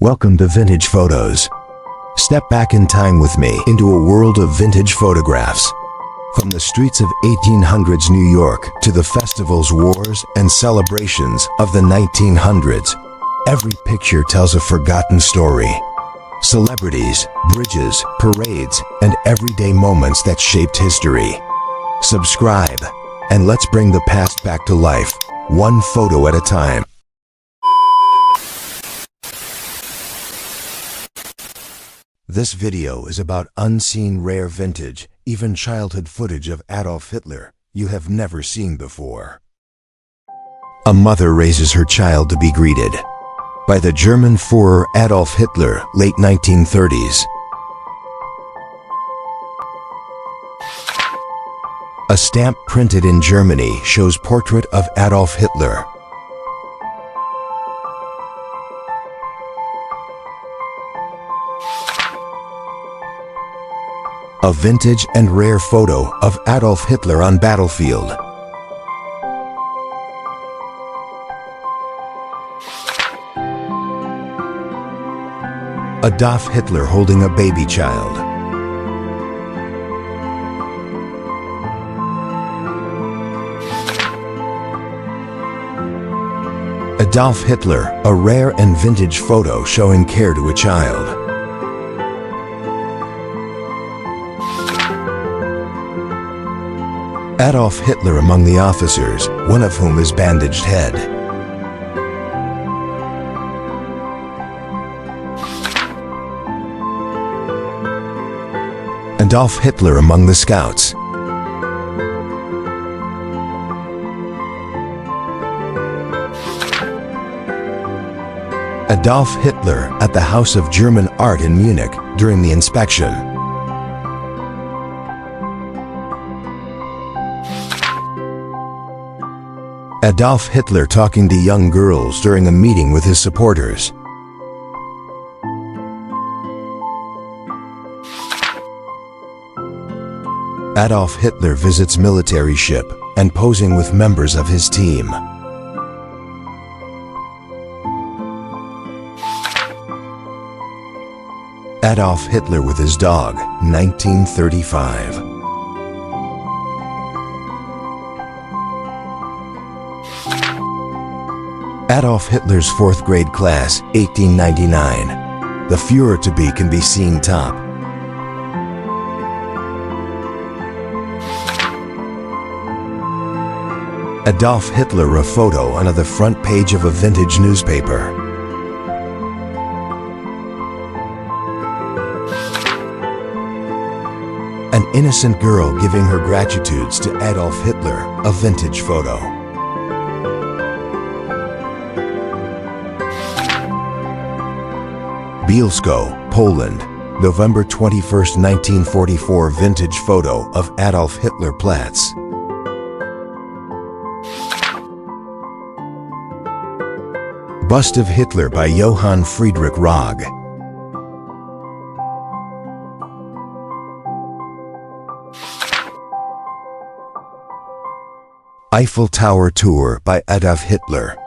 Welcome to Vintage Photos. Step back in time with me into a world of vintage photographs. From the streets of 1800s New York to the festivals, wars, and celebrations of the 1900s, every picture tells a forgotten story. Celebrities, bridges, parades, and everyday moments that shaped history. Subscribe, and let's bring the past back to life, one photo at a time. This video is about unseen rare vintage, even childhood footage of Adolf Hitler you have never seen before. A mother raises her child to be greeted by the German Führer Adolf Hitler, late 1930s. A stamp printed in Germany shows portrait of Adolf Hitler. A vintage and rare photo of Adolf Hitler on battlefield. Adolf Hitler holding a baby child. Adolf Hitler, a rare and vintage photo showing care to a child. Adolf Hitler among the officers, one of whom is bandaged head. Adolf Hitler among the scouts. Adolf Hitler at the House of German Art in Munich during the inspection. Adolf Hitler talking to young girls during a meeting with his supporters. Adolf Hitler visits military ship and posing with members of his team. Adolf Hitler with his dog, 1935. Adolf Hitler's 4th grade class, 1899. The Führer-to-be can be seen top. Adolf Hitler, a photo on the front page of a vintage newspaper. An innocent girl giving her gratitudes to Adolf Hitler, a vintage photo. Bielsko, Poland, November 21, 1944 vintage photo of Adolf Hitler Platz. Bust of Hitler by Johann Friedrich Rogge. Eiffel Tower Tour by Adolf Hitler.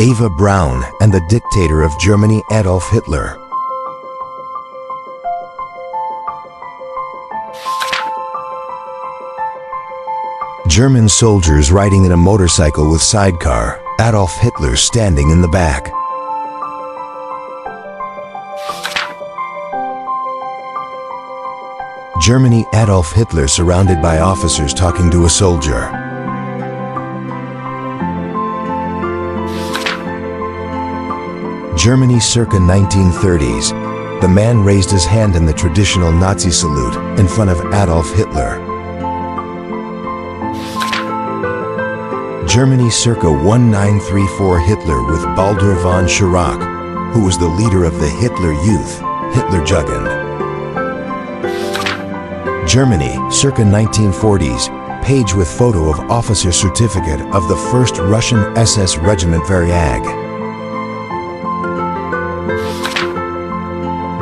Eva Braun and the dictator of Germany Adolf Hitler. German soldiers riding in a motorcycle with sidecar, Adolf Hitler standing in the back. Germany Adolf Hitler surrounded by officers talking to a soldier. Germany circa 1930s. The man raised his hand in the traditional Nazi salute in front of Adolf Hitler. Germany circa 1934. Hitler with Baldur von Schirach, who was the leader of the Hitler Youth, Hitlerjugend. Germany circa 1940s. Page with photo of officer certificate of the 1st Russian SS Regiment Variag.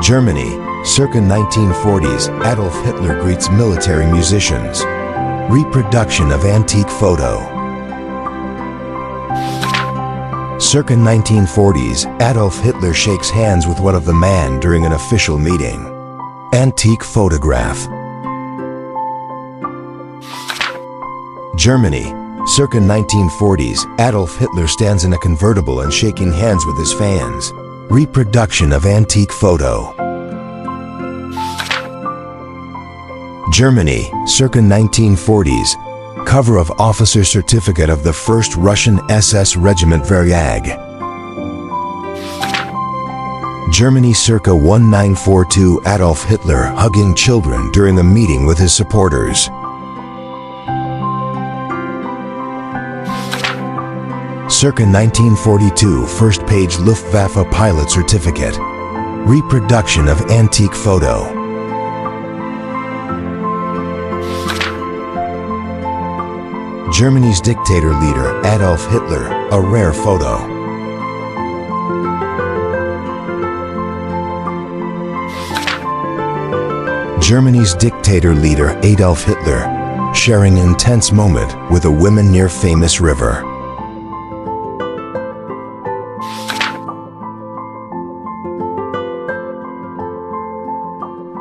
Germany, circa 1940s, Adolf Hitler greets military musicians. Reproduction of antique photo. Circa 1940s, Adolf Hitler shakes hands with one of the man during an official meeting. Antique photograph. Germany, circa 1940s, Adolf Hitler stands in a convertible and shaking hands with his fans. Reproduction of antique photo. Germany, circa 1940s, cover of officer certificate of the 1st Russian SS Regiment Variag. Germany, circa 1942, Adolf Hitler hugging children during a meeting with his supporters. Circa 1942, first page Luftwaffe pilot certificate. Reproduction of antique photo. Germany's dictator leader, Adolf Hitler, a rare photo. Germany's dictator leader, Adolf Hitler, sharing an intense moment with a woman near famous river.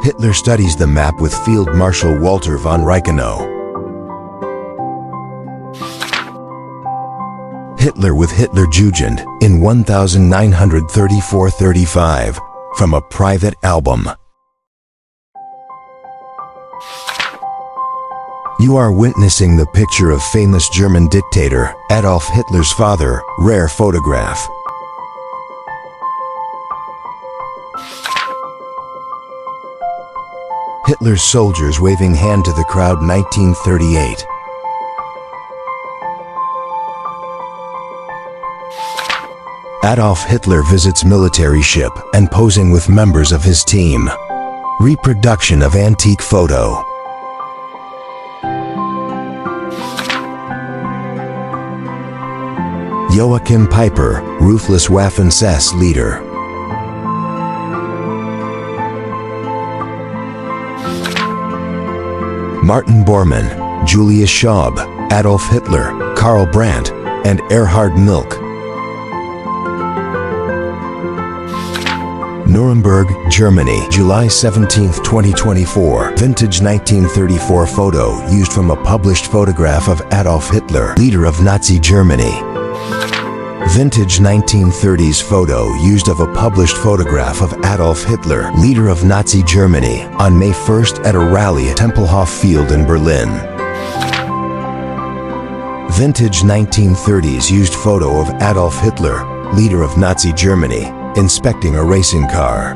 Hitler studies the map with Field Marshal Walter von Reichenau. Hitler with Hitlerjugend in 1934-35 from a private album. You are witnessing the picture of famous German dictator Adolf Hitler's father, rare photograph. Hitler's soldiers waving hand to the crowd 1938. Adolf Hitler visits military ship and posing with members of his team. Reproduction of antique photo. Joachim Peiper, ruthless Waffen-SS leader. Martin Bormann, Julius Schaub, Adolf Hitler, Karl Brandt, and Erhard Milch. Nuremberg, Germany, July 17, 2024. Vintage 1934 photo used from a published photograph of Adolf Hitler, leader of Nazi Germany. Vintage 1930s photo used of a published photograph of Adolf Hitler, leader of Nazi Germany, on May 1st at a rally at Tempelhof Field in Berlin. Vintage 1930s used photo of Adolf Hitler, leader of Nazi Germany, inspecting a racing car.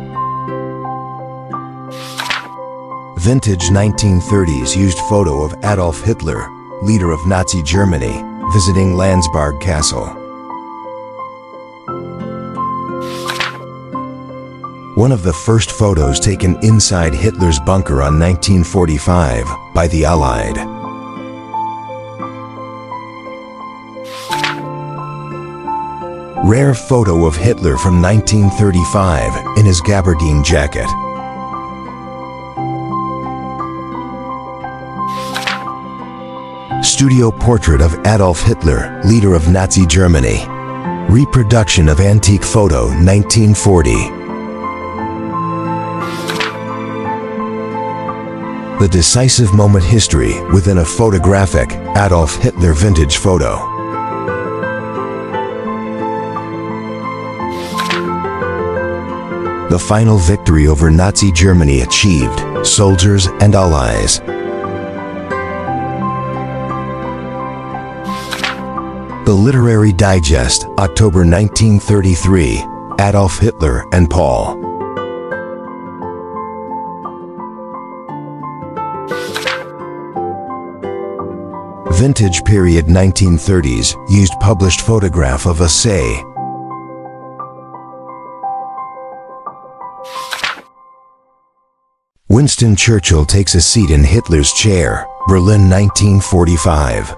Vintage 1930s used photo of Adolf Hitler, leader of Nazi Germany, visiting Landsberg Castle. One of the first photos taken inside Hitler's bunker on 1945 by the Allied. Rare photo of Hitler from 1935 in his gabardine jacket. Studio portrait of Adolf Hitler, leader of Nazi Germany. Reproduction of antique photo 1940. The decisive moment history within a photographic Adolf Hitler vintage photo. The final victory over Nazi Germany achieved, soldiers and allies. The Literary Digest, October 1933, Adolf Hitler and Paul. Vintage period 1930s, used published photograph of a say. Winston Churchill takes a seat in Hitler's chair, Berlin 1945.